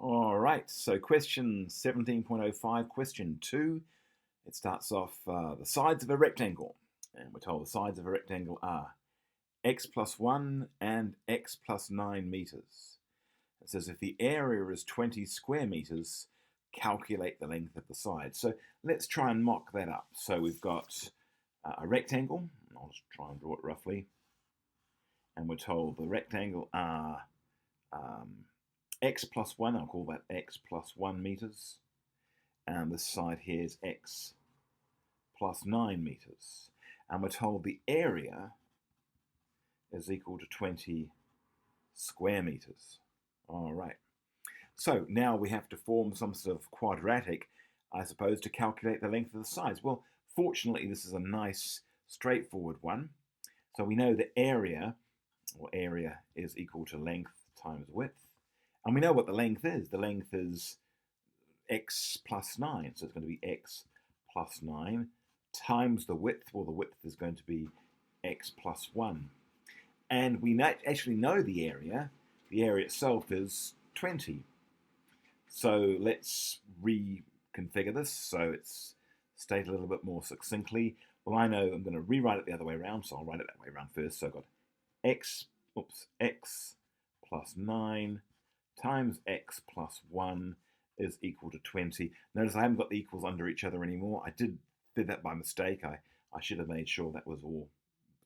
All right, so question 17.05, question 2. It starts off the sides of a rectangle. And we're told the sides of a rectangle are x plus 1 and x plus 9 meters. It says if the area is 20 square meters, calculate the length of the side. So let's try and mock that up. So we've got a rectangle. I'll just try and draw it roughly. And we're told the rectangle are x plus 1, I'll call that x plus 1 meters. And this side here is x plus 9 meters. And we're told the area is equal to 20 square meters. All right. So now we have to form some sort of quadratic, I suppose, to calculate the length of the sides. Well, fortunately, this is a nice, straightforward one. So we know the area, or area, is equal to length times width. And we know what the length is. The length is x plus 9. So it's going to be x plus 9 times the width. Well, the width is going to be x plus 1. And we actually know the area. The area itself is 20. So let's reconfigure this so it's stated a little bit more succinctly. Well, I know I'm going to rewrite it the other way around, so I'll write it that way around first. So I've got x plus 9 times x plus 1 is equal to 20. Notice I haven't got the equals under each other anymore. I did that by mistake. I should have made sure that was all.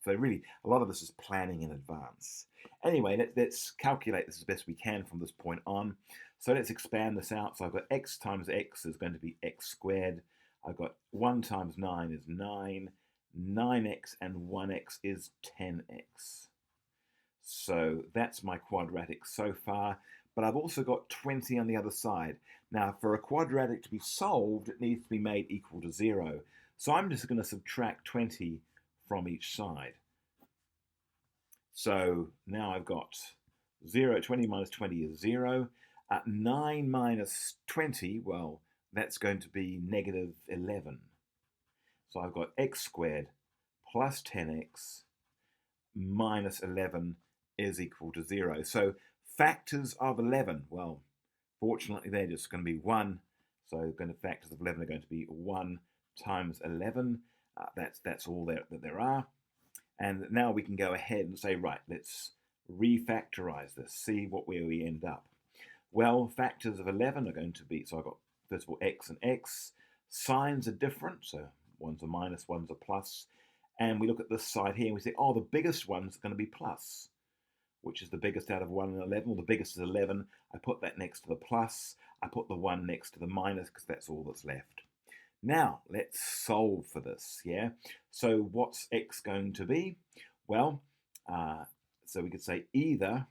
So really, a lot of this is planning in advance. Anyway, let's calculate this as best we can from this point on. So let's expand this out. So I've got x times x is going to be x squared. I've got 1 times 9 is 9. 9x and 1x is 10x. So that's my quadratic so far. But I've also got 20 on the other side. Now, for a quadratic to be solved, it needs to be made equal to 0. So I'm just going to subtract 20 from each side. So now I've got 0. 20 minus 20 is 0. 9 minus 20, well, that's going to be negative 11. So I've got x squared plus 10x minus 11 is equal to 0. So factors of 11, well, fortunately they're just going to be 1. So factors of 11 are going to be 1 times 11. That's all that there are. And now we can go ahead and say, right, let's refactorize this, see where we end up. Well, factors of 11 are going to be, so I've got, first of all, x and x. Signs are different, so one's a minus, one's a plus. And we look at this side here and we say, oh, the biggest one's going to be plus, which is the biggest out of 1 and 11. Well, the biggest is 11. I put that next to the plus. I put the 1 next to the minus because that's all that's left. Now, let's solve for this, yeah? So what's x going to be? Well, so we could say either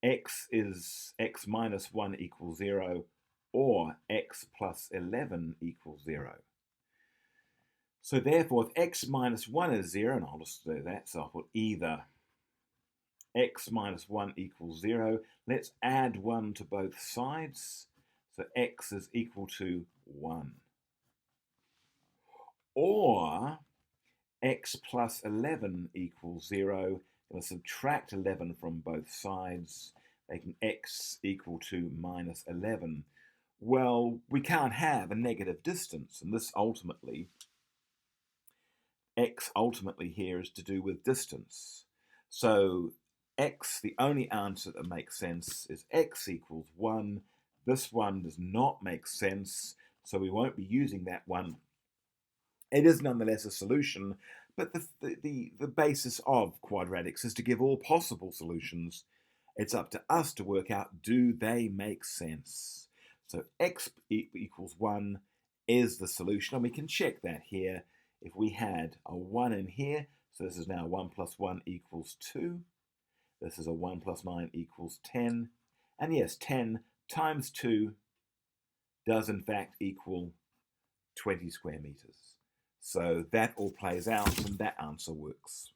x minus 1 equals 0 or x plus 11 equals 0. So therefore, if x minus 1 is 0, and I'll just do that, so I'll put either x minus 1 equals 0. Let's add 1 to both sides. So x is equal to 1. Or x plus 11 equals 0. I'm going to subtract 11 from both sides, making x equal to minus 11. Well, we can't have a negative distance, and this ultimately, x ultimately here is to do with distance. So x, the only answer that makes sense is x equals 1. This one does not make sense, so we won't be using that one. It is nonetheless a solution, but the basis of quadratics is to give all possible solutions. It's up to us to work out, do they make sense? So x equals 1 is the solution, and we can check that here. If we had a 1 in here, so this is now 1 plus 1 equals 2. This is a 1 plus 9 equals 10. And yes, 10 times 2 does in fact equal 20 square meters. So that all plays out and that answer works.